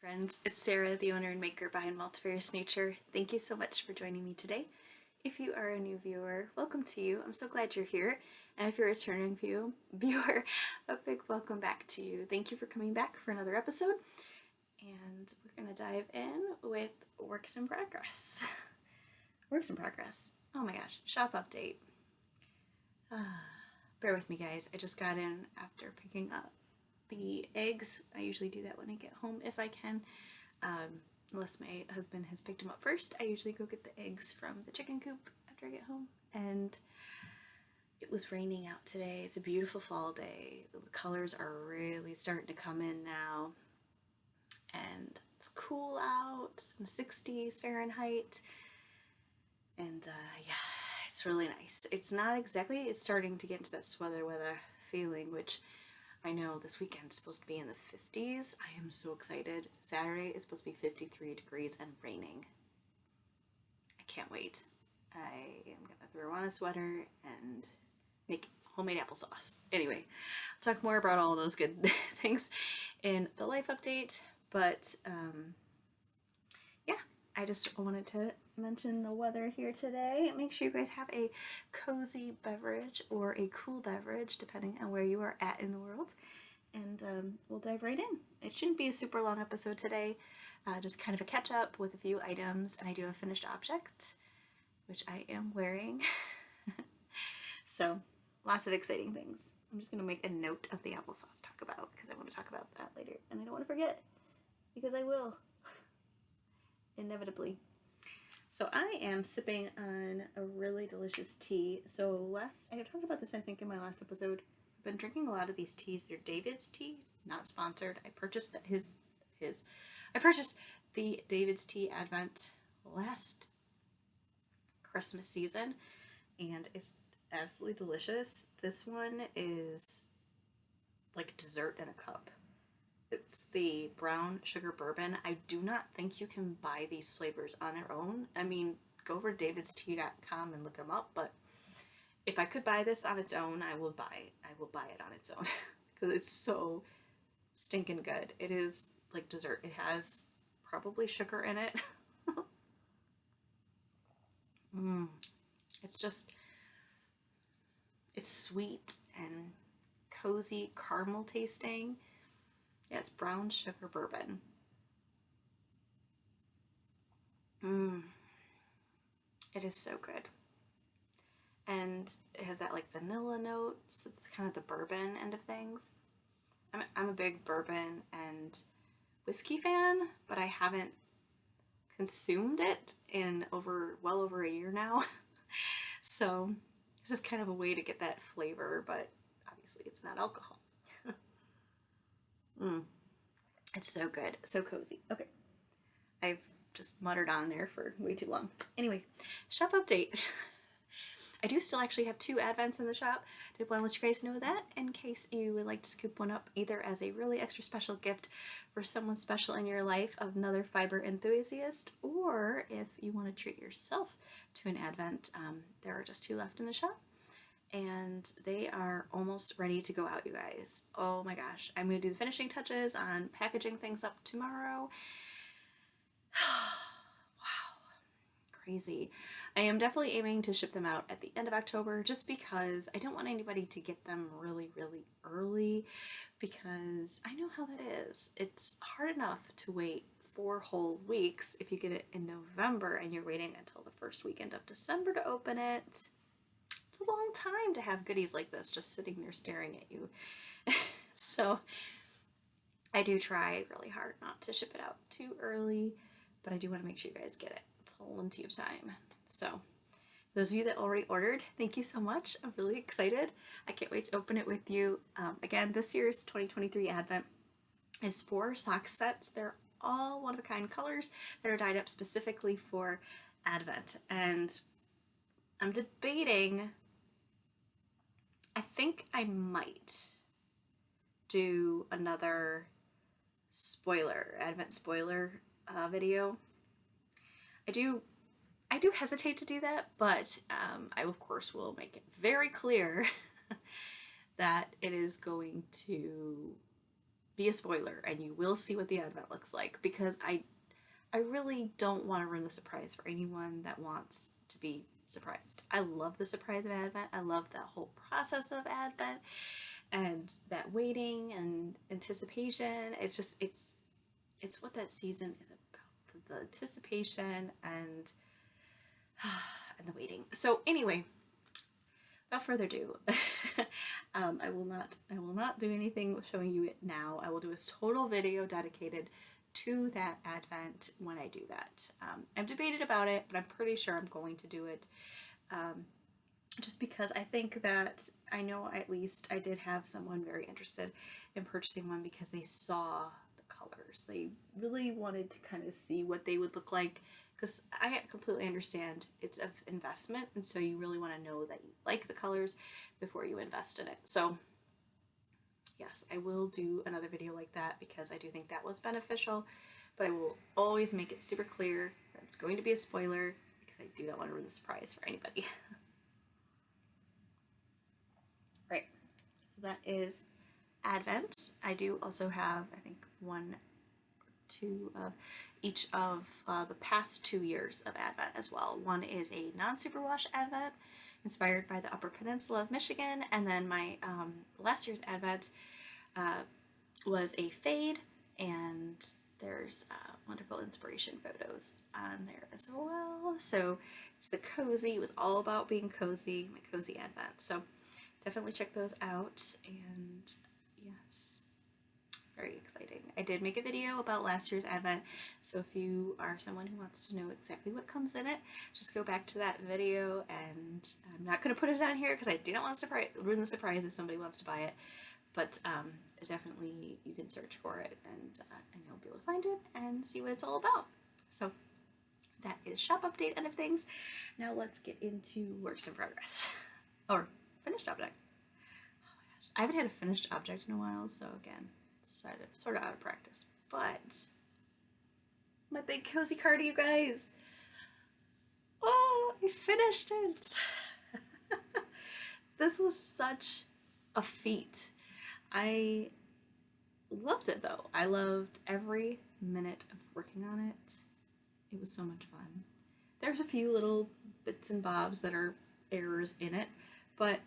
Friends, it's Sarah, the owner and maker behind Multifarious Nature. Thank you so much for joining me today. If you are a new viewer, welcome to you. I'm so glad you're here. And if you're a returning viewer, a big welcome back to you. Thank you for coming back for another episode. And we're going to dive in with works in progress. Works in progress. Oh my gosh, shop update. Bear with me, guys. I just got in after picking up the eggs. I usually do that when I get home if I can. Unless my husband has picked them up first, I usually go get the eggs from the chicken coop after I get home. And it was raining out today. It's a beautiful fall day. The colors are really starting to come in now. And it's cool out. It's in the 60s Fahrenheit. And yeah, it's really nice. It's starting to get into that weather feeling, which I know this weekend is supposed to be in the 50s. I am so excited. Saturday is supposed to be 53 degrees and raining. I can't wait. I am going to throw on a sweater and make homemade applesauce. Anyway, I'll talk more about all those good things in the life update. But yeah, I just wanted to mention the weather here today. Make sure you guys have a cozy beverage or a cool beverage depending on where you are at in the world, and we'll dive right in. It shouldn't be a super long episode today, just kind of a catch up with a few items, and I do a finished object which I am wearing. So lots of exciting things. I'm just going to make a note of the applesauce talk about because I want to talk about that later, and I don't want to forget because I will inevitably. So I am sipping on a really delicious tea. So I talked about this, I think, in my last episode. I've been drinking a lot of these teas. They're David's tea, not sponsored. I purchased the David's Tea Advent last Christmas season, and it's absolutely delicious. This one is like dessert in a cup. It's the brown sugar bourbon. I do not think you can buy these flavors on their own. I mean, go over to davidstea.com and look them up, but if I could buy this on its own, I will buy it on its own because it's so stinking good. It is like dessert. It has probably sugar in it. It's sweet and cozy, caramel tasting. Yeah, it's brown sugar bourbon. It is so good. And it has that like vanilla notes. It's kind of the bourbon end of things. I'm a big bourbon and whiskey fan, but I haven't consumed it in well over a year now. So this is kind of a way to get that flavor, but obviously it's not alcohol. It's so good. So cozy. Okay. I've just muttered on there for way too long. Anyway, shop update. I do still actually have 2 Advents in the shop. Did want to let you guys know that in case you would like to scoop one up either as a really extra special gift for someone special in your life, another fiber enthusiast, or if you want to treat yourself to an Advent. There are just 2 left in the shop. And they are almost ready to go out, you guys. Oh my gosh. I'm going to do the finishing touches on packaging things up tomorrow. Wow. Crazy. I am definitely aiming to ship them out at the end of October just because I don't want anybody to get them really, really early because I know how that is. It's hard enough to wait 4 whole weeks if you get it in November and you're waiting until the first weekend of December to open it. It's a long time to have goodies like this just sitting there staring at you. So I do try really hard not to ship it out too early, but I do want to make sure you guys get it plenty of time. So those of you that already ordered, thank you so much. I'm really excited. I can't wait to open it with you. Again, this year's 2023 Advent is 4 sock sets. They're all one-of-a-kind colors that are dyed up specifically for Advent. And I'm debating, I think I might do another Advent spoiler video. I do hesitate to do that, but I of course will make it very clear that it is going to be a spoiler and you will see what the advent looks like, because I really don't want to ruin the surprise for anyone that wants to be surprised. I love the surprise of Advent. I love that whole process of Advent and that waiting and anticipation. It's just, it's what that season is about. The anticipation and the waiting. So anyway, without further ado, I will not do anything showing you it now. I will do a total video dedicated to that Advent when I do that. I'm debated about it, but I'm pretty sure I'm going to do it. Just because I think that, I know at least I did have someone very interested in purchasing one because they saw the colors. They really wanted to kind of see what they would look like, because I completely understand it's an investment, and so you really want to know that you like the colors before you invest in it. So yes, I will do another video like that because I do think that was beneficial, but I will always make it super clear that it's going to be a spoiler because I do not want to ruin the surprise for anybody. Right, so that is Advent. I do also have, I think, one or two of each of the past 2 years of Advent as well. One is a non-superwash Advent inspired by the Upper Peninsula of Michigan, and then my last year's Advent was a fade, and there's wonderful inspiration photos on there as well. So it's the cozy. It was all about being cozy, my cozy Advent. So definitely check those out, and yes, very exciting. I did make a video about last year's Advent, so if you are someone who wants to know exactly what comes in it, just go back to that video, and I'm not going to put it on here because I do not want to ruin the surprise if somebody wants to buy it, but definitely you can search for it, and you'll be able to find it and see what it's all about. So that is shop update end of things. Now let's get into works in progress, or finished object. Oh my gosh, I haven't had a finished object in a while, so again, sort of out of practice. But my big cozy cardi, you guys. Oh, I finished it. This was such a feat. I loved it though. I loved every minute of working on it. It was so much fun. There's a few little bits and bobs that are errors in it, but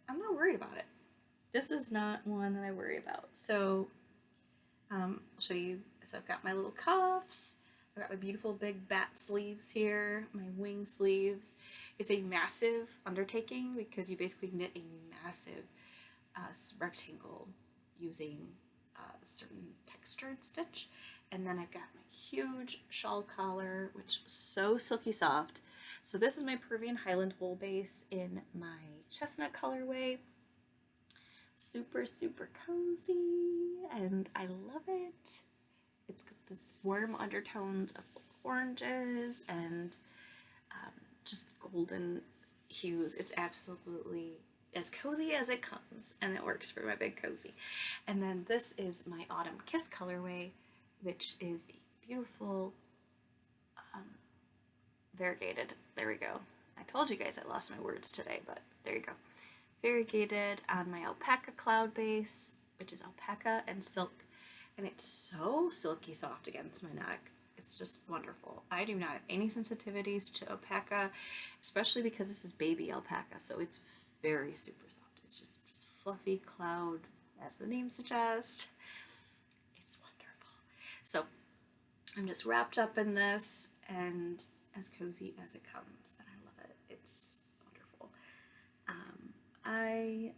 I'm not worried about it. This is not one that I worry about. So I'll show you. So I've got my little cuffs. I've got my beautiful big bat sleeves here, my wing sleeves. It's a massive undertaking because you basically knit a massive rectangle using a certain textured stitch. And then I've got my huge shawl collar, which is so silky soft. So this is my Peruvian Highland wool base in my chestnut colorway. Super, super cozy, and I love it. It's got this warm undertones of oranges and just golden hues. It's absolutely as cozy as it comes, and it works for my big cozy. And then this is my Autumn Kiss colorway, which is a beautiful variegated. There we go. I told you guys I lost my words today, but there you go. Variegated on my alpaca cloud base, which is alpaca and silk, and it's so silky soft against my neck. It's just wonderful. I do not have any sensitivities to alpaca, especially because this is baby alpaca, so it's very super soft. It's just fluffy cloud, as the name suggests. It's wonderful. So I'm just wrapped up in this and as cozy as it comes, and I love it. It's wonderful. I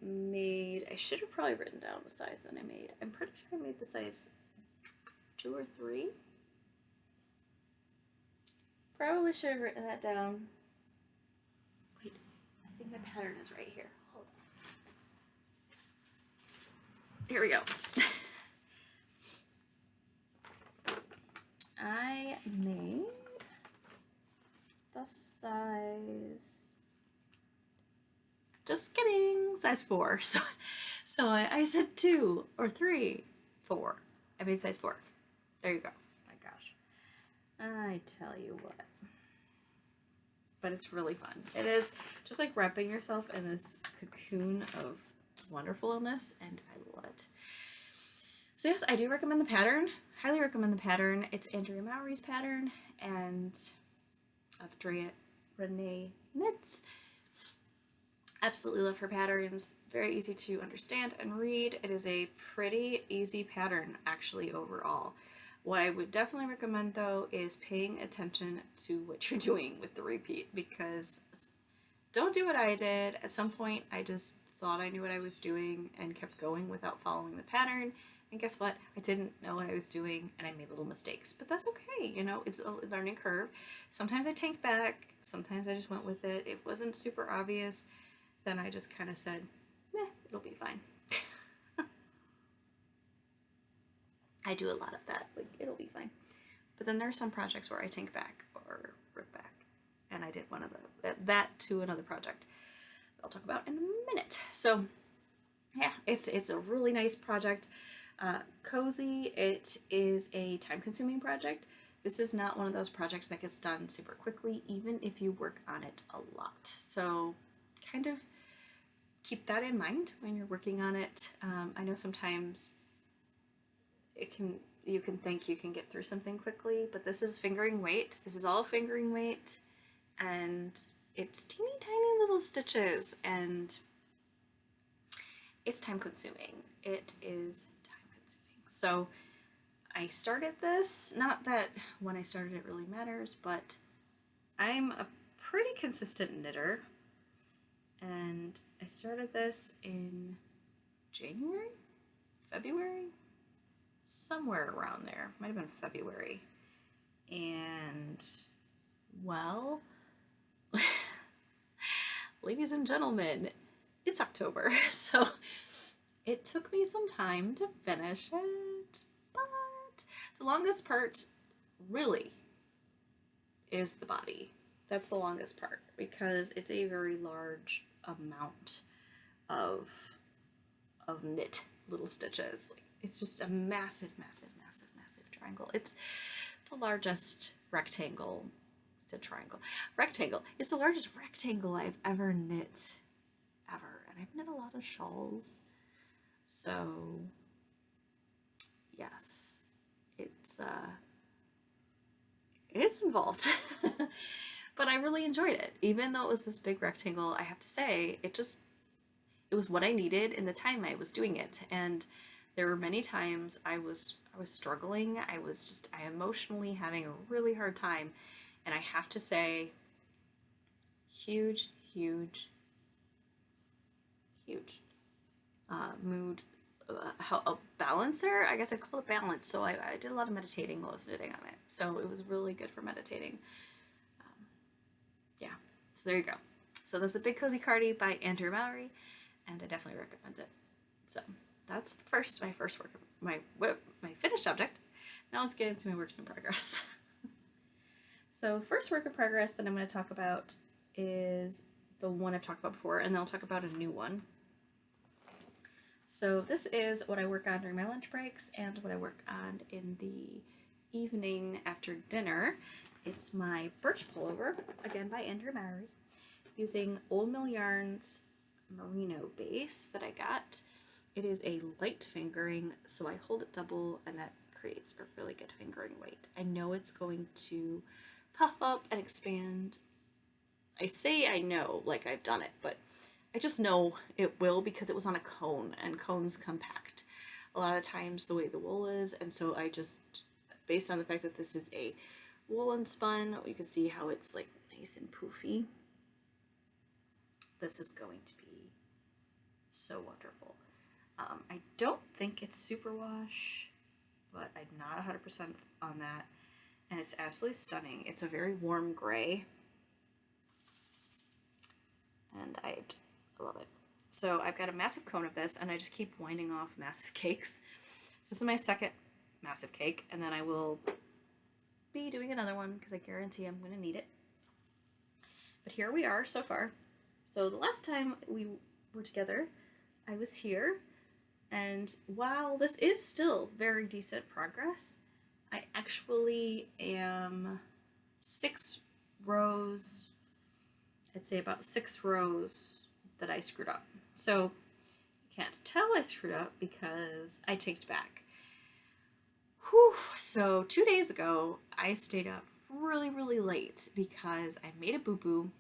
should have probably written down the size that I made. I'm pretty sure I made the size 2 or 3. Probably should have written that down. Wait, I think my pattern is right here. Hold on. Here we go. I made the size... Just kidding, size 4. So I said 2 or 3, 4. I made size 4. There you go. My gosh. I tell you what. But it's really fun. It is just like wrapping yourself in this cocoon of wonderfulness, and I love it. So yes, I do recommend the pattern. Highly recommend the pattern. It's Andrea Mowry's pattern and of Renee Knits. Absolutely love her patterns. Very easy to understand and read. It is a pretty easy pattern actually overall. What I would definitely recommend though is paying attention to what you're doing with the repeat, because don't do what I did. At some point I just thought I knew what I was doing and kept going without following the pattern. And guess what? I didn't know what I was doing and I made little mistakes. But that's okay, you know, it's a learning curve. Sometimes I tanked back, sometimes I just went with it. It wasn't super obvious. Then I just kind of said, meh, it'll be fine. I do a lot of that, like, it'll be fine. But then there are some projects where I tank back or rip back. And I did one of that to another project I'll talk about in a minute. So yeah, it's a really nice project. Cozy. It is a time-consuming project. This is not one of those projects that gets done super quickly, even if you work on it a lot. So kind of keep that in mind when you're working on it. I know sometimes you can think you can get through something quickly, but this is fingering weight. This is all fingering weight, and it's teeny tiny little stitches, and it's time-consuming. It is so I started this, not that when I started it really matters, but I'm a pretty consistent knitter, and I started this in January, February, somewhere around there. Might have been February. And, well, ladies and gentlemen, it's October, so it took me some time to finish it, but the longest part really is the body. That's the longest part because it's a very large amount of knit little stitches. Like, it's just a massive, massive, massive, massive triangle. It's the largest rectangle. It's a triangle. Rectangle. It's the largest rectangle I've ever knit, ever. And I've knit a lot of shawls. So, yes, it's involved, but I really enjoyed it. Even though it was this big rectangle, I have to say, it was what I needed in the time I was doing it. And there were many times I was struggling. I emotionally having a really hard time. And I have to say, huge mood, a balancer, I guess I call it balance. So I did a lot of meditating while I was knitting on it. So it was really good for meditating. Yeah, so there you go. So there's a Big Cozy Cardi by Andrea Mowry, and I definitely recommend it. So that's my first work, my finished object. Now let's get into my works in progress. So first work in progress that I'm going to talk about is the one I've talked about before, and then I'll talk about a new one. So this is what I work on during my lunch breaks and what I work on in the evening after dinner. It's my birch pullover, again by Andrea Mowry, using Old Mill Yarn's merino base that I got. It is a light fingering, so I hold it double, and that creates a really good fingering weight. I know it's going to puff up and expand. I say I know, like I've done it, but I just know it will because it was on a cone, and cones compact a lot of times the way the wool is, and so I just, based on the fact that this is a woolen spun, you can see how it's like nice and poofy. This is going to be so wonderful. I don't think it's superwash, but I'm not 100% on that, and it's absolutely stunning. It's a very warm gray, and I love it. So I've got a massive cone of this, and I just keep winding off massive cakes. So this is my second massive cake, and then I will be doing another one because I guarantee I'm going to need it. But here we are so far. So the last time we were together, I was here, and while this is still very decent progress, I actually am 6 rows, I'd say about 6 rows that I screwed up. So you can't tell I screwed up because I ticked back. Whew. So 2 days ago, I stayed up really, really late because I made a boo-boo.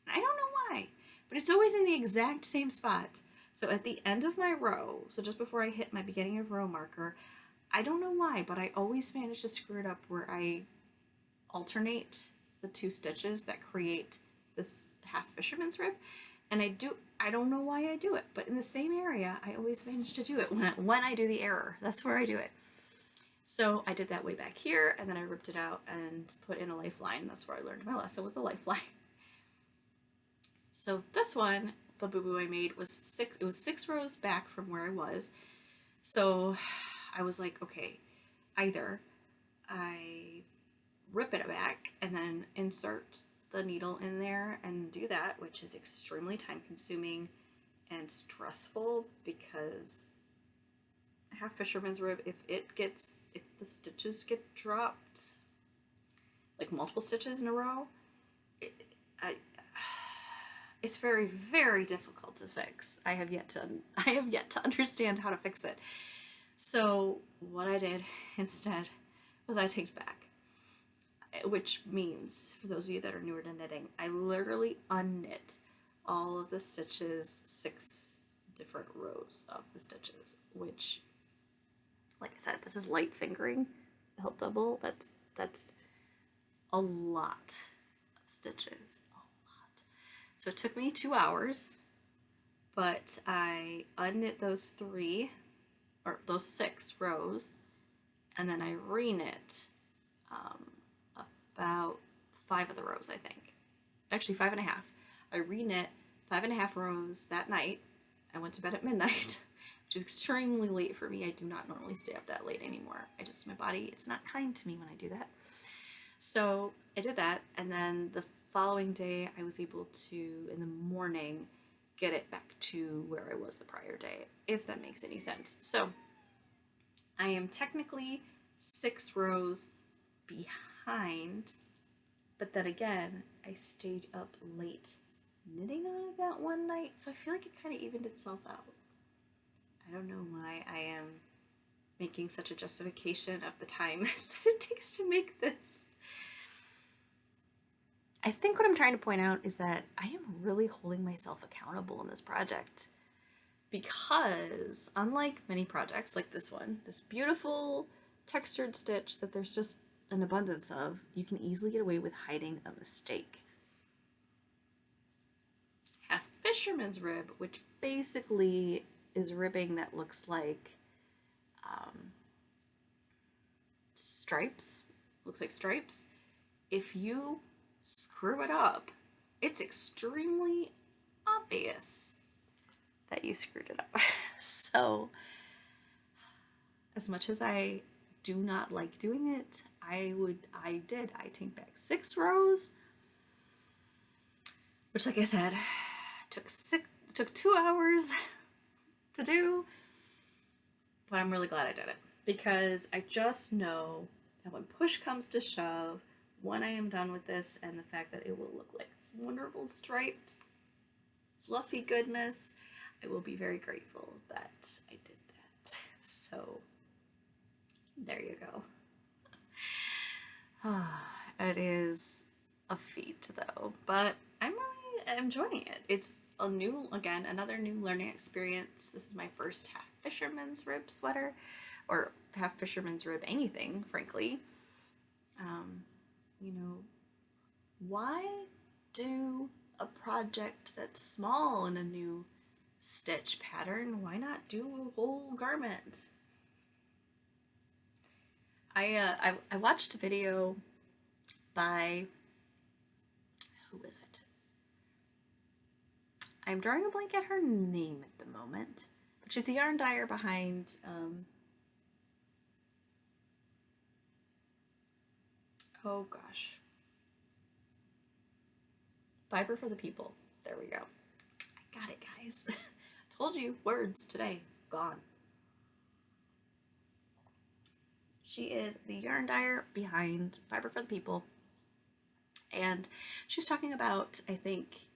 And I don't know why, but it's always in the exact same spot. So at the end of my row, so just before I hit my beginning of row marker, I don't know why, but I always manage to screw it up where I alternate the two stitches that create this half fisherman's rib. And I don't know why I do it, but in the same area, I always manage to do it when I do the error. That's where I do it. So I did that way back here, and then I ripped it out and put in a lifeline. That's where I learned my lesson with the lifeline. So this one, the boo-boo I made was 6 rows back from where I was. So I was like, okay, either I rip it back and then insert the needle in there and do that, which is extremely time consuming and stressful because half fisherman's rib, if the stitches get dropped, like multiple stitches in a row, it's very, very difficult to fix. I have yet to understand how to fix it. So what I did instead was I taped back, which means, for those of you that are newer to knitting, I literally unknit all of the stitches, 6 different rows of the stitches, which, like I said, this is light fingering, belt double. That's a lot of stitches, a lot. So it took me 2 hours, but I unknit those 6 rows, and then I reknit about 5 of the rows, I think. Actually, 5.5. I reknit 5.5 rows that night. I went to bed at midnight, which is extremely late for me. I do not normally stay up that late anymore. My body, it's not kind to me when I do that. So I did that, and then the following day, I was able to, in the morning, get it back to where I was the prior day, if that makes any sense. So I am technically 6 rows behind, but then again, I stayed up late knitting on it that one night, so I feel like it kind of evened itself out. I don't know why I am making such a justification of the time that it takes to make this. I think what I'm trying to point out is that I am really holding myself accountable in this project, because unlike many projects like this one, this beautiful textured stitch that there's just an abundance of, you can easily get away with hiding a mistake. Half fisherman's rib, which basically is ribbing that looks like stripes, if you screw it up, it's extremely obvious that you screwed it up. So as much as I do not like doing it, I taped back 6 rows, which, like I said, took 2 hours to do, but I'm really glad I did it, because I just know that when push comes to shove, when I am done with this, and the fact that it will look like this wonderful striped fluffy goodness, I will be very grateful that I did that. So there you go. It is a feat though, but I'm really enjoying it. It's another new learning experience. This is my first half fisherman's rib sweater, or half fisherman's rib anything, frankly. Why do a project that's small in a new stitch pattern? Why not do a whole garment? I watched a video by, who is it? I'm drawing a blank at her name at the moment, but she's the yarn dyer behind oh gosh, Fiber for the People. There we go. I got it, guys. Told you, words today gone. She is the yarn dyer behind Fiber for the People, and she's talking about, I think,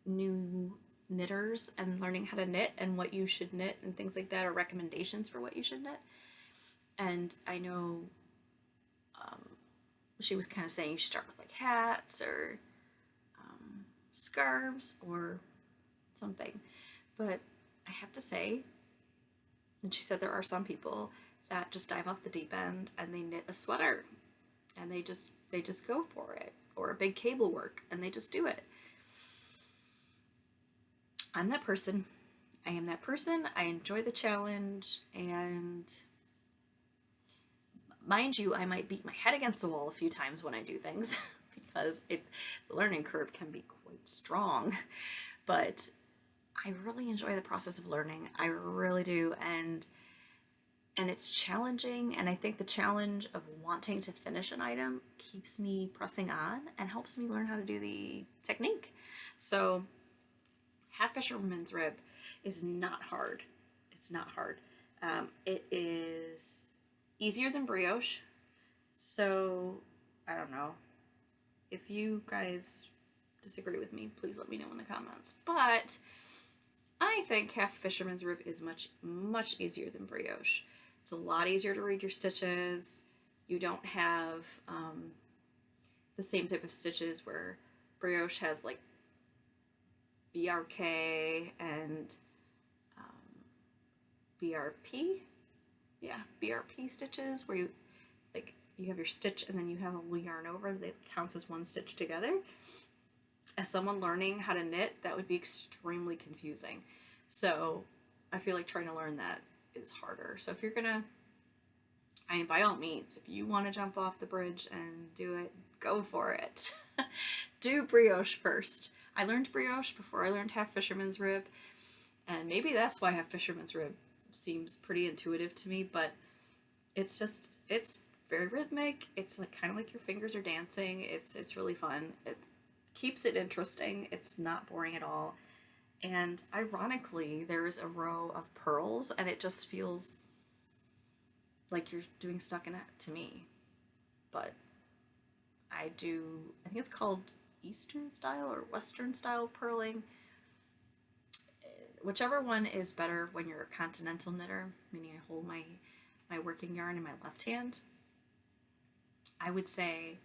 new knitters and learning how to knit and what you should knit and things like that, or recommendations for what you should knit. And I know she was kind of saying you should start with like hats or scarves or something. But I have to say, and she said there are some people that just dive off the deep end and they knit a sweater and they just go for it, or a big cable work and they just do it. I'm that person. I am that person. I enjoy the challenge, and mind you, I might beat my head against the wall a few times when I do things because the learning curve can be quite strong. But I really enjoy the process of learning. I really do, and it's challenging, and I think the challenge of wanting to finish an item keeps me pressing on and helps me learn how to do the technique. So half fisherman's rib is not hard. It's not hard. It is easier than brioche. So I don't know. If you guys disagree with me, please let me know in the comments. But I think half fisherman's rib is much, much easier than brioche. It's a lot easier to read your stitches. You don't have the same type of stitches where brioche has like BRK and BRP. Yeah, BRP stitches where you have your stitch and then you have a little yarn over that counts as one stitch together. As someone learning how to knit, that would be extremely confusing. So I feel like trying to learn that is harder. So if you're gonna, by all means, if you want to jump off the bridge and do it, go for it. Do brioche first. I learned brioche before I learned half fisherman's rib, and maybe that's why half fisherman's rib seems pretty intuitive to me, but it's very rhythmic. It's like kind of like your fingers are dancing. It's really fun. It keeps it interesting. It's not boring at all. And ironically, there's a row of pearls, and it just feels like you're doing stockinette to me. But I think it's called Eastern style or Western style purling. Whichever one is better when you're a continental knitter, meaning I hold my working yarn in my left hand. I would say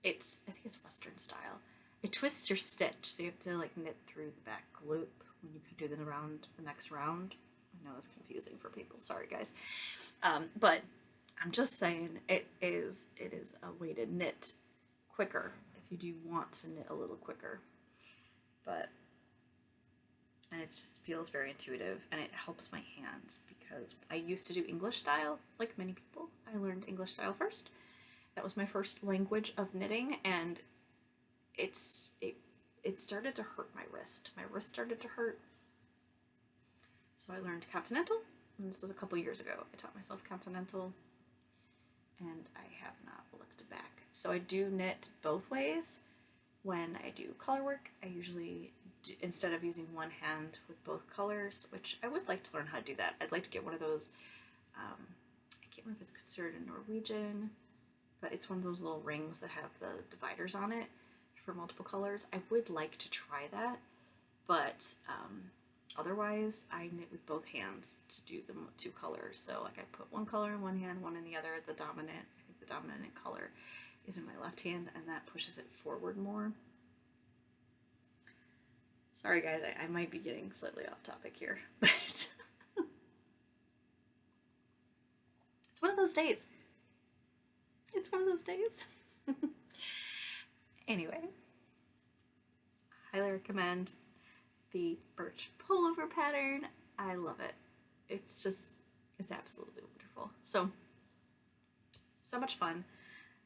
I think it's Western style. It twists your stitch, so you have to like knit through the back loop when you could do the next round. I know it's confusing for people. Sorry, guys. But I'm just saying it is a way to knit quicker if you do want to knit a little quicker. And it just feels very intuitive, and it helps my hands because I used to do English style, like many people. I learned English style first. That was my first language of knitting, and it started to hurt my wrist. My wrist started to hurt. So I learned continental, and this was a couple years ago. I taught myself continental, and I have not looked back. So I do knit both ways. When I do color work, I usually do, instead of using one hand with both colors, which I would like to learn how to do that. I'd like to get one of those, I can't remember if it's considered a Norwegian, but it's one of those little rings that have the dividers on it for multiple colors. I would like to try that, but otherwise I knit with both hands to do the two colors. So like I put one color in one hand, one in the other. I think the dominant color is in my left hand, and that pushes it forward more. Sorry guys, I might be getting slightly off topic here, but it's one of those days. It's one of those days. Anyway, highly recommend the birch pullover pattern. I love it. It's absolutely wonderful. So much fun.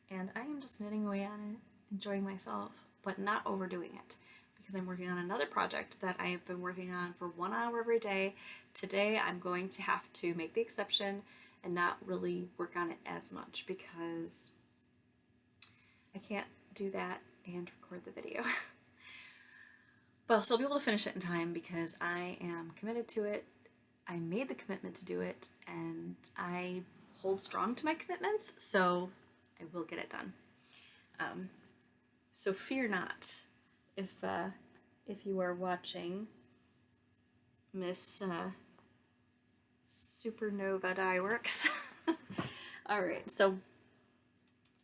And I am just knitting away on it, enjoying myself, but not overdoing it, because I'm working on another project that I have been working on for 1 hour every day. Today I'm going to have to make the exception and not really work on it as much because I can't do that and record the video. But I'll still be able to finish it in time because I am committed to it. I made the commitment to do it, and I hold strong to my commitments, so I will get it done. So fear not if you are watching Miss Supernova Dyeworks. All right, so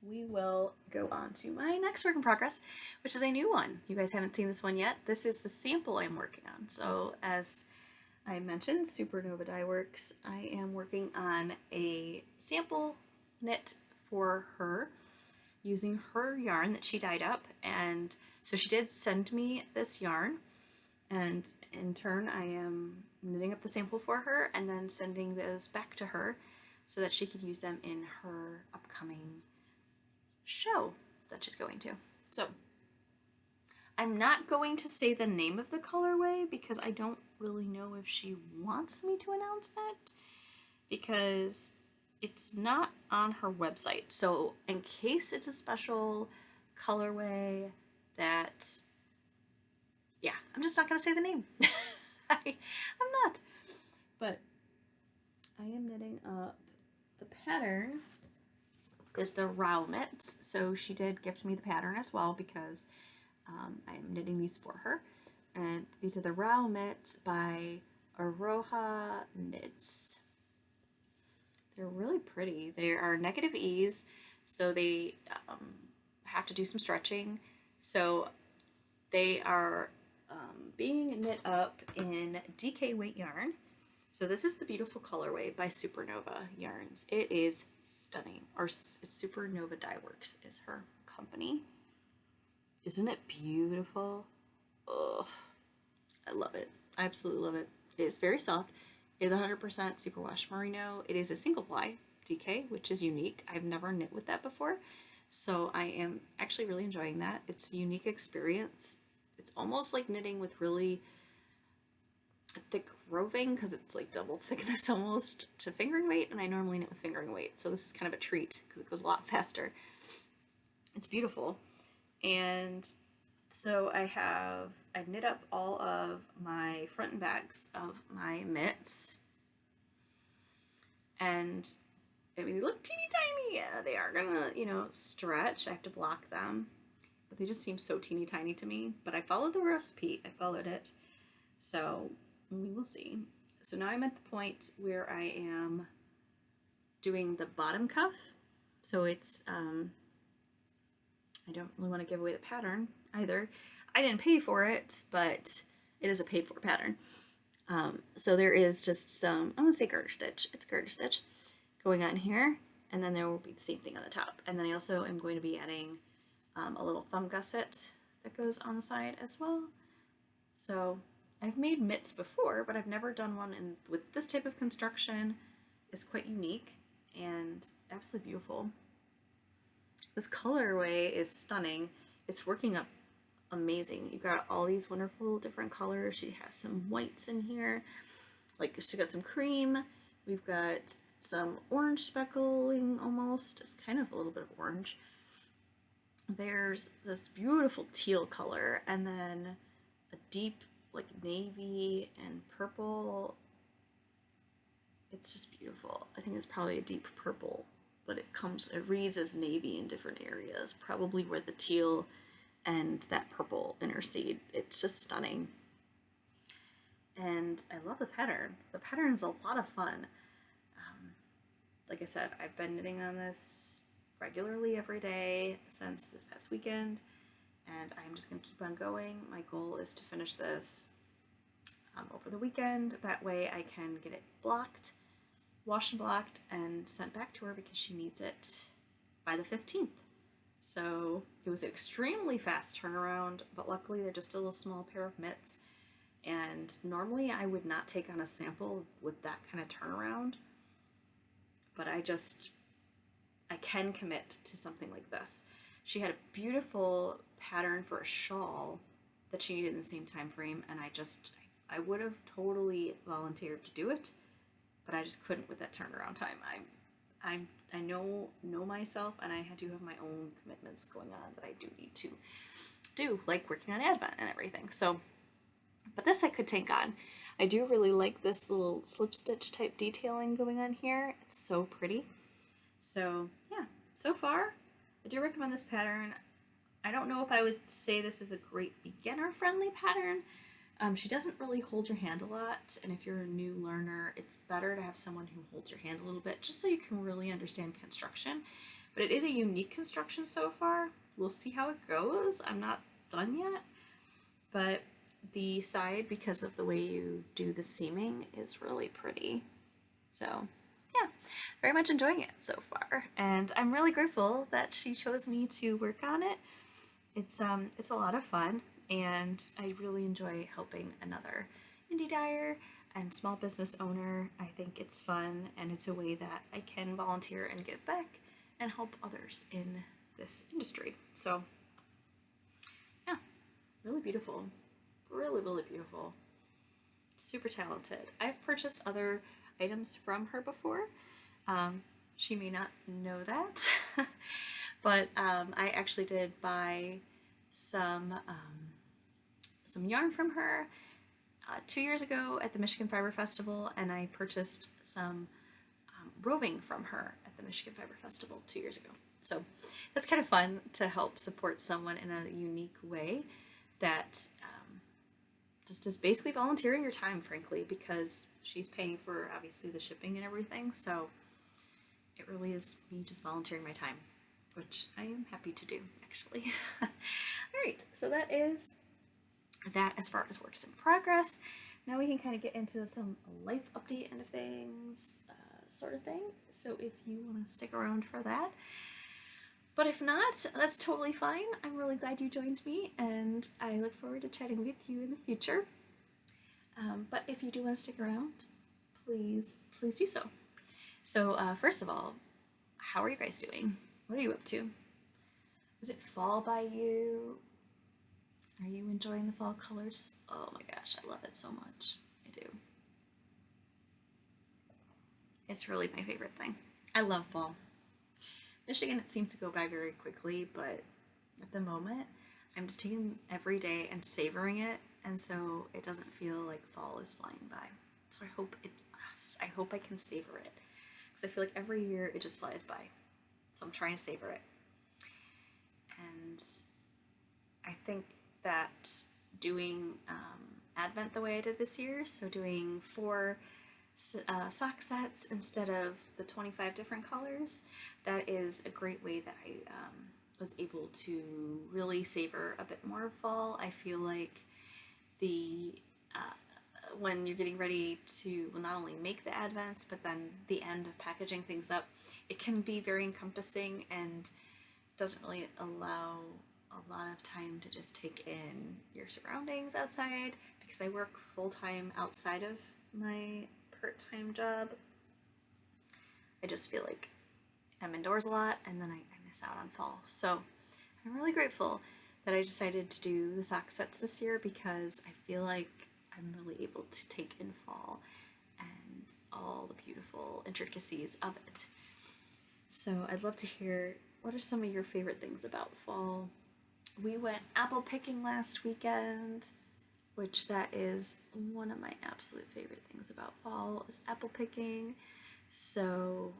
we will go on to my next work in progress, which is a new one. You guys haven't seen this one yet. This is the sample I'm working on. So as I mentioned, Supernova Dyeworks, I am working on a sample knit for her using her yarn that she dyed up. And so she did send me this yarn, and in turn I am knitting up the sample for her and then sending those back to her so that she could use them in her upcoming show that she's going to. So I'm not going to say the name of the colorway because I don't really know if she wants me to announce that, because it's not on her website. So in case it's a special colorway that, yeah, I'm just not going to say the name. I'm not. But I am knitting up the pattern is the Rao mitts. So she did gift me the pattern as well because I'm knitting these for her. And these are the Rao mitts by Aroha Knits. They're really pretty. They are negative ease, so they have to do some stretching. So they are being knit up in DK weight yarn. So this is the beautiful colorway by Supernova Yarns. It is stunning. Or Supernova Dyeworks is her company. Isn't it beautiful? Oh, I love it. I absolutely love it. It is very soft. It is 100% superwash merino. It is a single ply DK, which is unique. I've never knit with that before. So I am actually really enjoying that. It's a unique experience. It's almost like knitting with really thick roving because it's like double thickness almost to fingering weight, and I normally knit with fingering weight. So this is kind of a treat because it goes a lot faster. It's beautiful. And so I knit up all of my front and backs of my mitts, and I mean, they look teeny tiny. Yeah, they are gonna, stretch. I have to block them, but they just seem so teeny tiny to me. But I followed the recipe. I followed it. So we will see. So now I'm at the point where I am doing the bottom cuff. So it's, I don't really want to give away the pattern either. I didn't pay for it, but it is a paid for pattern. So there is just some, I'm going to say garter stitch. It's garter stitch going on here. And then there will be the same thing on the top. And then I also am going to be adding a little thumb gusset that goes on the side as well. So I've made mitts before, but I've never done one with this type of construction. It's quite unique and absolutely beautiful. This colorway is stunning. It's working up amazing. You got all these wonderful different colors. She has some whites in here. Like she got some cream. We've got some orange speckling almost. It's kind of a little bit of orange. There's this beautiful teal color, and then a deep like navy and purple. It's just beautiful. I think it's probably a deep purple, but it reads as navy in different areas, probably where the teal and that purple intercede. It's just stunning. And I love the pattern. The pattern is a lot of fun. Like I said, I've been knitting on this regularly every day since this past weekend, and I'm just going to keep on going. My goal is to finish this over the weekend. That way I can get it blocked, washed and blocked, and sent back to her because she needs it by the 15th. So it was an extremely fast turnaround, but luckily they're just a little small pair of mitts. And normally I would not take on a sample with that kind of turnaround, but I can commit to something like this. She had a beautiful pattern for a shawl that she needed in the same time frame, and I would have totally volunteered to do it, but I just couldn't with that turnaround time. I know myself, and I do have my own commitments going on that I do need to do, like working on Advent and everything. So, but this I could take on. I do really like this little slip stitch type detailing going on here. It's so pretty. So yeah, so far I do recommend this pattern. I don't know if I would say this is a great beginner friendly pattern. She doesn't really hold your hand a lot, and if you're a new learner, it's better to have someone who holds your hand a little bit, just so you can really understand construction. But it is a unique construction so far. We'll see how it goes. I'm not done yet, but the side, because of the way you do the seaming, is really pretty. So yeah, very much enjoying it so far, and I'm really grateful that she chose me to work on it. It's a lot of fun, and I really enjoy helping another indie dyer and small business owner. I think it's fun, and it's a way that I can volunteer and give back and help others in this industry. So yeah, really beautiful. Really, really beautiful. Super talented. I've purchased other items from her before. She may not know that, but I actually did buy some yarn from her 2 years ago at the Michigan Fiber Festival, and I purchased some roving from her at the Michigan Fiber Festival 2 years ago. So that's kind of fun to help support someone in a unique way that just is basically volunteering your time, frankly, because she's paying for obviously the shipping and everything. So it really is me just volunteering my time, which I am happy to do, actually. All right, so that is that as far as works in progress. Now we can kind of get into some life update end of things, sort of thing. So if you want to stick around for that. But if not, that's totally fine. I'm really glad you joined me, and I look forward to chatting with you in the future. But if you do want to stick around, please do so. So first of all, how are you guys doing? What are you up to? Is it fall by you? Are you enjoying the fall colors? Oh my gosh, I love it so much. I do. It's really my favorite thing. I love fall. Michigan, it seems to go by very quickly, but at the moment, I'm just taking every day and savoring it, and so it doesn't feel like fall is flying by. So I hope it lasts. I hope I can savor it, because I feel like every year it just flies by. So I'm trying to savor it. And I think that doing Advent the way I did this year, so doing 4 sock sets instead of the 25 different colors, that is a great way that I was able to really savor a bit more of fall. I feel like when you're getting ready to not only make the advents, but then the end of packaging things up, it can be very encompassing and doesn't really allow a lot of time to just take in your surroundings outside, because I work full-time outside of my part-time job. I just feel like I'm indoors a lot, and then I miss out on fall. So I'm really grateful that I decided to do the sock sets this year, because I feel like I'm really able to take in fall and all the beautiful intricacies of it. So I'd love to hear, what are some of your favorite things about fall? We went apple picking last weekend, which that is one of my absolute favorite things about fall, is apple picking. So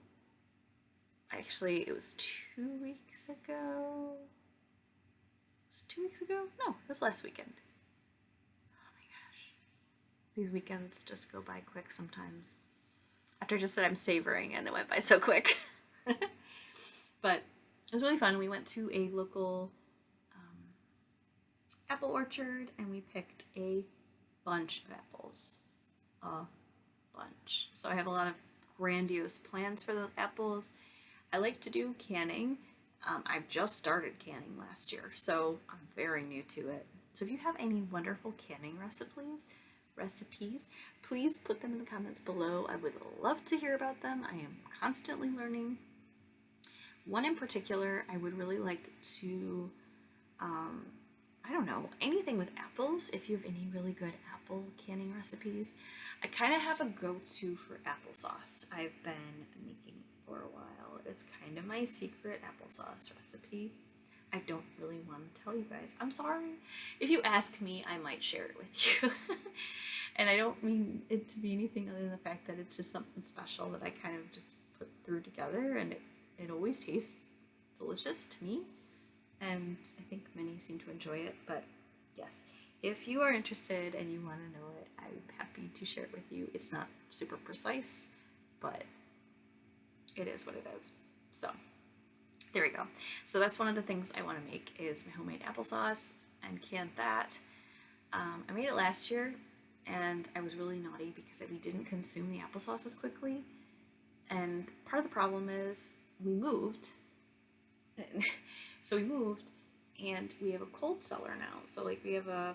actually, it was 2 weeks ago. Was it 2 weeks ago? No, it was last weekend. Oh my gosh. These weekends just go by quick sometimes. After I just said I'm savoring, and it went by so quick. But it was really fun. We went to a local apple orchard, and we picked a bunch of apples. A bunch. So I have a lot of grandiose plans for those apples. I like to do canning. I've just started canning last year, so I'm very new to it. So if you have any wonderful canning recipes, please put them in the comments below. I would love to hear about them. I am constantly learning. One in particular, I would really like to, I don't know, anything with apples. If you have any really good apple canning recipes. I kind of have a go-to for applesauce I've been making for a while. It's kind of my secret applesauce recipe. I don't really want to tell you guys. I'm sorry. If you ask me, I might share it with you. And I don't mean it to be anything other than the fact that it's just something special that I kind of just put through together, and it always tastes delicious to me. And I think many seem to enjoy it, but yes, if you are interested and you want to know it, I'm happy to share it with you. It's not super precise, but it is what it is. So there we go. So that's one of the things I want to make is my homemade applesauce and can that. I made it last year and I was really naughty because we didn't consume the applesauce as quickly. And part of the problem is we moved. So we moved and we have a cold cellar now. So like we have a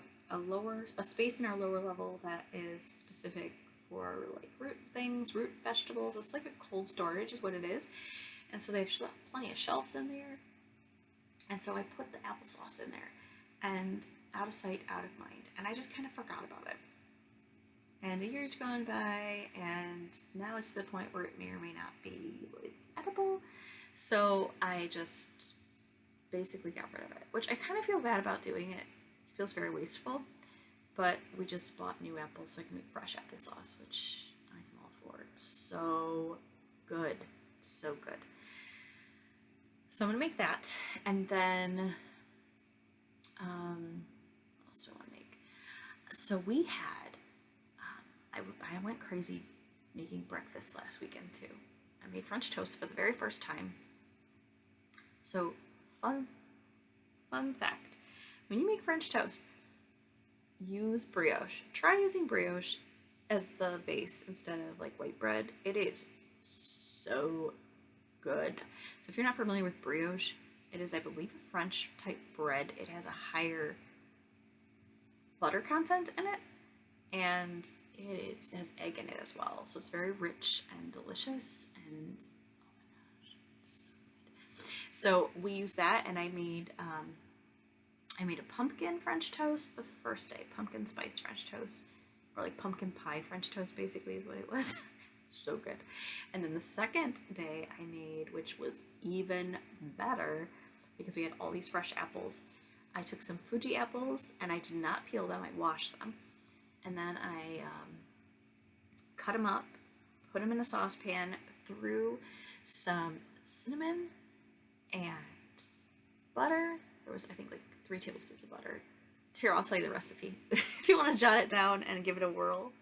space in our lower level that is specific for like root vegetables. It's like a cold storage is what it is. And so they have plenty of shelves in there. And so I put the applesauce in there and out of sight, out of mind. And I just kind of forgot about it. And a year's gone by and now it's to the point where it may or may not be edible. So I just basically got rid of it, which I kind of feel bad about doing it. It feels very wasteful, but we just bought new apples so I can make fresh applesauce, which I'm all for. It's so good. It's so good. So I'm going to make that. And then, what else do I want to make? So we had, I went crazy making breakfast last weekend too. I made French toast for the very first time. So fun fact, when you make French toast, use brioche. Try using brioche as the base instead of like white bread. It is so good. So if you're not familiar with brioche, it is, I believe, a French type bread. It has a higher butter content in it, and it has egg in it as well. So it's very rich and delicious, and oh my gosh, it's so good. So we used that, and I made a pumpkin French toast the first day, pumpkin spice French toast, or like pumpkin pie French toast basically is what it was. So good. And then the second day I made, which was even better because we had all these fresh apples. I took some Fuji apples and I did not peel them, I washed them. And then I cut them up, put them in a saucepan, threw some cinnamon and butter. There was, I think, like 3 tablespoons of butter. Here, I'll tell you the recipe. If you want to jot it down and give it a whirl,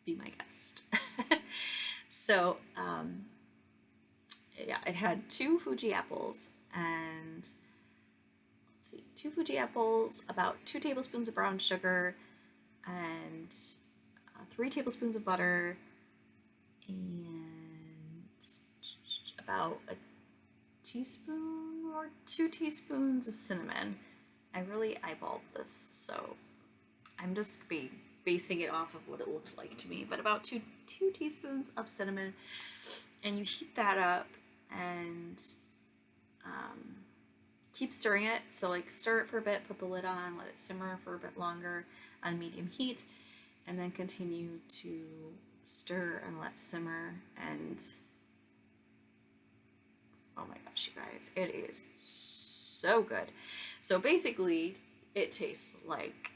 be my guest. So, yeah, it had 2 Fuji apples and, 2 Fuji apples, about 2 tablespoons of brown sugar, and 3 tablespoons of butter, and about a teaspoon or 2 teaspoons of cinnamon. I really eyeballed this, so I'm just basing it off of what it looked like to me, but about two teaspoons of cinnamon, and you heat that up and keep stirring it. So like stir it for a bit, put the lid on, let it simmer for a bit longer on medium heat, and then continue to stir and let simmer. And oh my gosh, you guys, it is so good. So basically it tastes like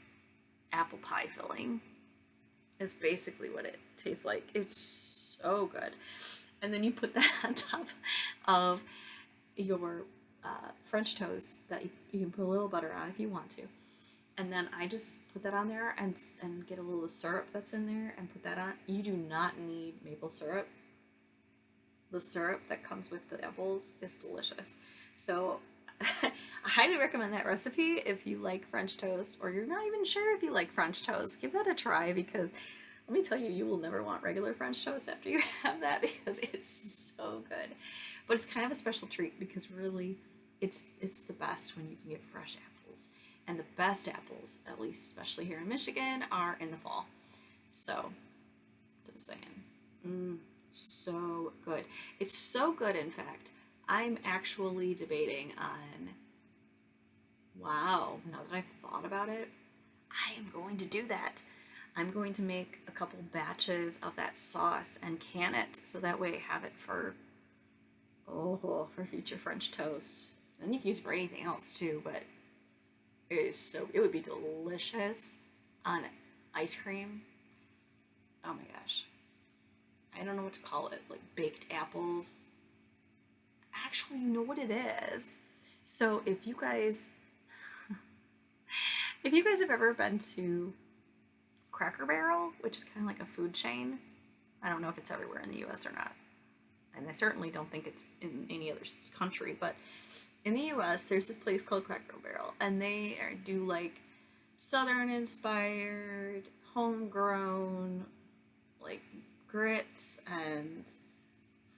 apple pie filling is basically what it tastes like. It's so good. And then you put that on top of your French toast that you can put a little butter on if you want to. And then I just put that on there and get a little syrup that's in there and put that on. You do not need maple syrup. The syrup that comes with the apples is delicious. So I highly recommend that recipe if you like French toast, or you're not even sure if you like French toast. Give that a try, because let me tell you, you will never want regular French toast after you have that, because it's so good. But it's kind of a special treat because really it's the best when you can get fresh apples. And the best apples, at least especially here in Michigan, are in the fall. So, just saying. So good. It's so good, in fact, I'm actually debating on, wow, now that I've thought about it, I am going to do that. I'm going to make a couple batches of that sauce and can it, so that way I have it for future French toast. And you can use it for anything else too, but it would be delicious on ice cream. Oh my gosh. I don't know what to call it, like baked apples. Actually, you know what it is. So if you guys If you guys have ever been to Cracker Barrel, which is kind of like a food chain, I don't know if it's everywhere in the US or not. And I certainly don't think it's in any other country, but in the US, there's this place called Cracker Barrel, and they do like Southern inspired, homegrown, like grits and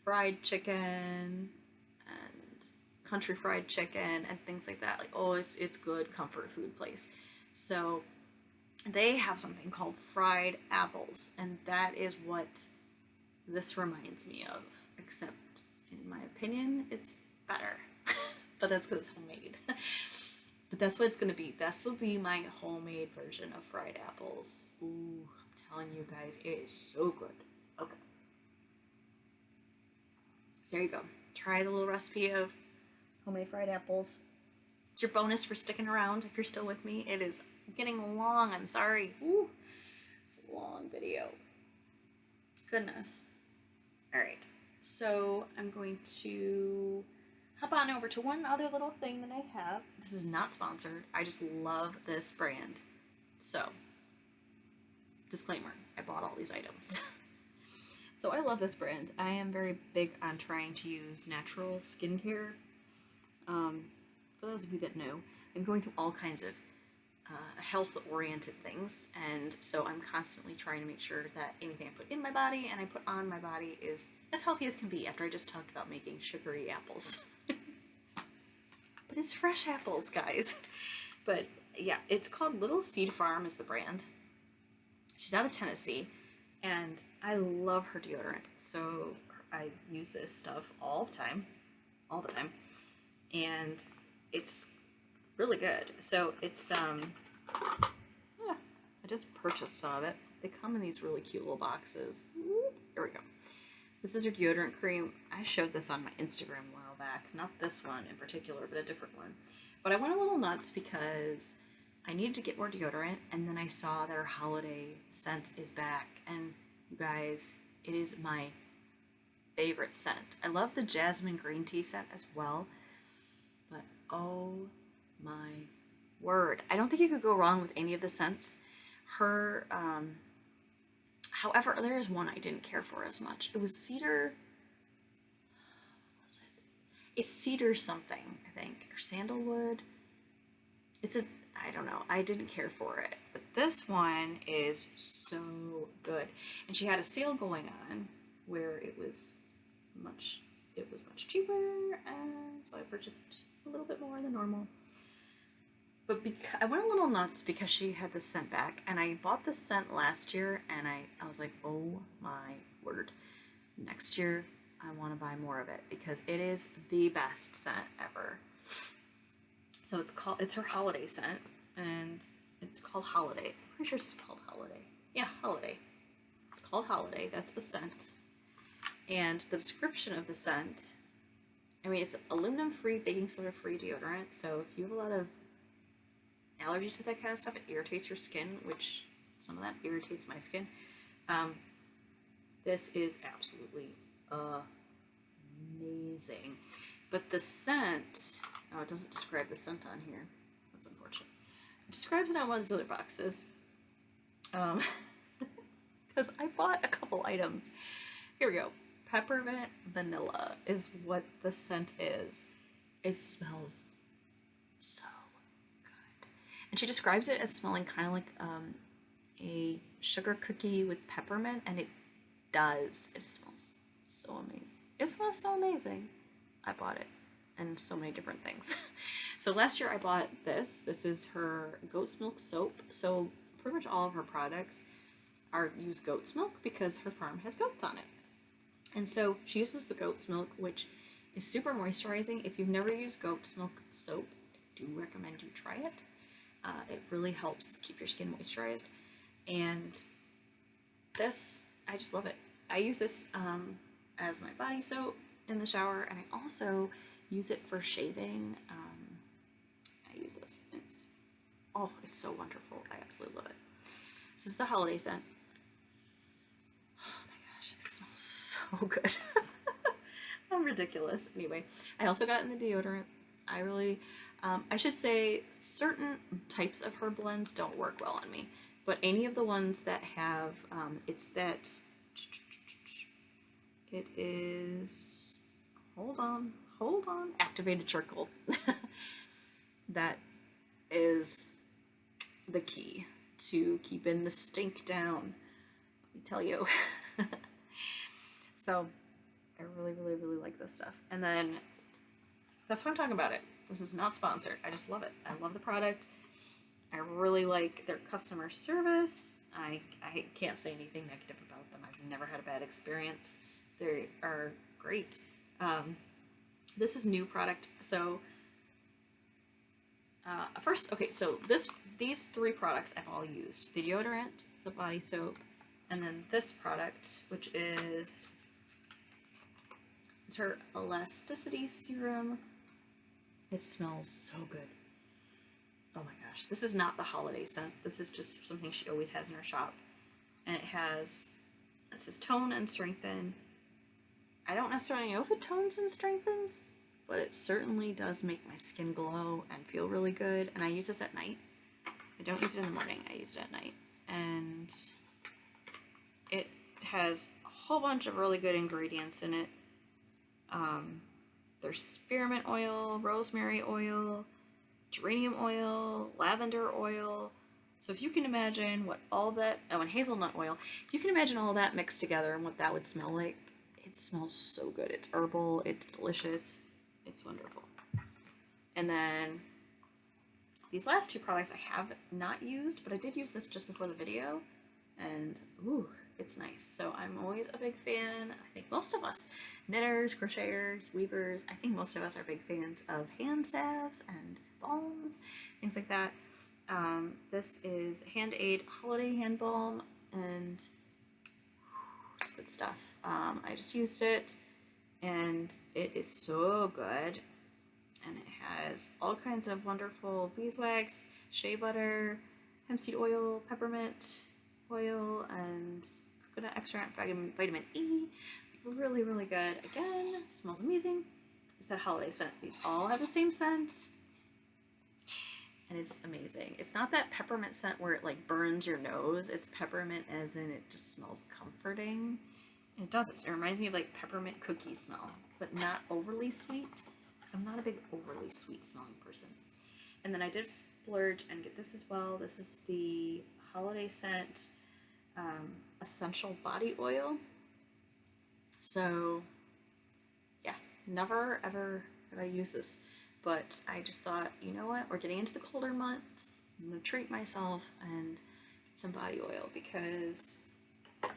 fried chicken and country fried chicken and things like that. Like, oh, it's good comfort food place. So they have something called fried apples, and that is what this reminds me of, except in my opinion, it's better. But that's because it's homemade. But that's what it's going to be. This will be my homemade version of fried apples. Ooh, I'm telling you guys, it is so good. Okay. So there you go. Try the little recipe of homemade fried apples. It's your bonus for sticking around if you're still with me. It is getting long. I'm sorry. Ooh, it's a long video. Goodness. All right. So I'm going to hop on over to one other little thing that I have. This is not sponsored. I just love this brand. So, disclaimer, I bought all these items. So I love this brand. I am very big on trying to use natural skincare. For those of you that know, I'm going through all kinds of health-oriented things, and so I'm constantly trying to make sure that anything I put in my body and I put on my body is as healthy as can be after I just talked about making sugary apples. But it's fresh apples, guys. But yeah, it's called Little Seed Farm is the brand. She's out of Tennessee, and I love her deodorant. So I use this stuff all the time, and it's really good. So it's yeah, I just purchased some of it. They come in these really cute little boxes. Here we go. This is her deodorant cream. I showed this on my Instagram a while back. Not this one in particular, but a different one. But I went a little nuts because I needed to get more deodorant, and then I saw their holiday scent is back. And you guys, it is my favorite scent. I love the jasmine green tea scent as well. But oh my word. I don't think you could go wrong with any of the scents. Her, however, there is one I didn't care for as much. It was cedar. What was it? It's cedar something, I think, or sandalwood. I don't know. I didn't care for it, but this one is so good. And she had a sale going on where it was much cheaper, and so I purchased a little bit more than normal. But I went a little nuts because she had this scent back, and I bought this scent last year, and I was like, oh my word. Next year, I want to buy more of it because it is the best scent ever. So it's her holiday scent, and it's called Holiday. I'm pretty sure it's just called Holiday. Yeah, Holiday. It's called Holiday. That's the scent. And the description of the scent, I mean, it's aluminum-free, baking soda-free deodorant, so if you have a lot of allergies to that kind of stuff, it irritates your skin, which some of that irritates my skin. This is absolutely amazing. But the scent, oh, it doesn't describe the scent on here. That's unfortunate. It describes it on one of these other boxes. Because I bought a couple items. Here we go. Peppermint vanilla is what the scent is. It smells so good. And she describes it as smelling kind of like a sugar cookie with peppermint, and it does. It smells so amazing. It smells so amazing. I bought it, and so many different things. So last year I bought this. This is her goat's milk soap. So pretty much all of her products use goat's milk because her farm has goats on it. And so she uses the goat's milk, which is super moisturizing. If you've never used goat's milk soap, I do recommend you try it. It really helps keep your skin moisturized. And this, I just love it. I use this as my body soap in the shower, and I also use it for shaving. I use this. It's so wonderful. I absolutely love it. This is the holiday scent. Oh my gosh, it smells so good. I'm ridiculous. Anyway, I also got it in the deodorant. I really, I should say certain types of her blends don't work well on me, but any of the ones that have, it's that, it is, hold on, activated charcoal. That is the key to keeping the stink down, let me tell you. So I really, really, really like this stuff. And then that's why I'm talking about it. This is not sponsored. I just love it. I love the product. I really like their customer service. I can't say anything negative about them. I've never had a bad experience. They are great. This is new product. So first, okay, so these 3 products I've all used. The deodorant, the body soap, and then this product, which is her Elasticity serum. It smells so good. Oh my gosh. This is not the holiday scent. This is just something she always has in her shop. And it says tone and strengthen. I don't necessarily know if it tones and strengthens, but it certainly does make my skin glow and feel really good. And I use this at night. I don't use it in the morning. I use it at night. And it has a whole bunch of really good ingredients in it. There's spearmint oil, rosemary oil, geranium oil, lavender oil. So if you can imagine what all that, and hazelnut oil, if you can imagine all that mixed together and what that would smell like, it smells so good. It's herbal, it's delicious, it's wonderful. And then these last 2 products I have not used, but I did use this just before the video, and ooh, it's nice. So I'm always a big fan. I think most of us, knitters, crocheters, weavers, I think most of us are big fans of hand salves and balms, things like that. This is Hand Aid Holiday Hand Balm, and it's good stuff. I just used it, and it is so good. And it has all kinds of wonderful beeswax, shea butter, hemp seed oil, peppermint oil, and coconut extract, vitamin E. Really, really good. Again, smells amazing. It's that holiday scent. These all have the same scent, and it's amazing. It's not that peppermint scent where it like burns your nose. It's peppermint as in it just smells comforting. And it does. It reminds me of like peppermint cookie smell, but not overly sweet, because I'm not a big overly sweet smelling person. And then I did splurge and get this as well. This is the holiday scent essential body oil. So yeah, never ever have I used this, but I just thought, you know what, we're getting into the colder months, I'm gonna treat myself and get some body oil, because I'm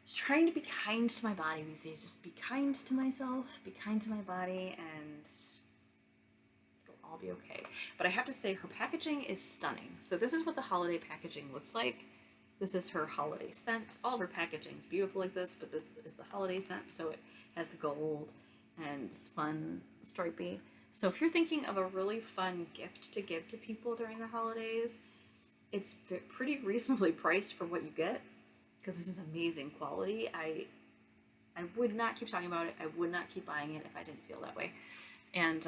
just trying to be kind to my body these days. Just be kind to myself, be kind to my body, and it'll all be okay. But I have to say, her packaging is stunning. So this is what the holiday packaging looks like. This is her holiday scent. All of her packaging is beautiful like this, but this is the holiday scent, so it has the gold and fun stripey. So if you're thinking of a really fun gift to give to people during the holidays, it's pretty reasonably priced for what you get, because this is amazing quality. I would not keep talking about it. I would not keep buying it if I didn't feel that way. And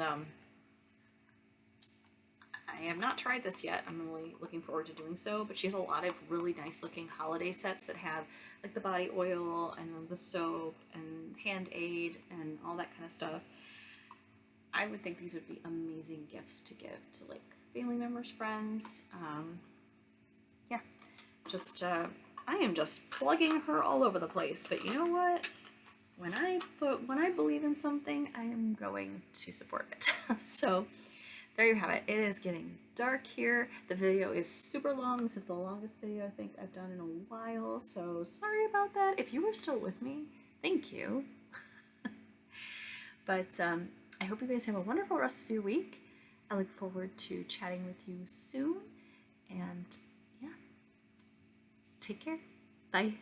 I have not tried this yet. I'm really looking forward to doing so, but she has a lot of really nice looking holiday sets that have like the body oil and the soap and Hand Aid and all that kind of stuff. I would think these would be amazing gifts to give to like family members, friends. Yeah, just I am just plugging her all over the place, but you know what? When I believe in something, I am going to support it. So there you have it. It is getting dark here. The video is super long. This is the longest video I think I've done in a while, so sorry about that. If you were still with me, thank you. But I hope you guys have a wonderful rest of your week. I look forward to chatting with you soon, and yeah, take care. Bye.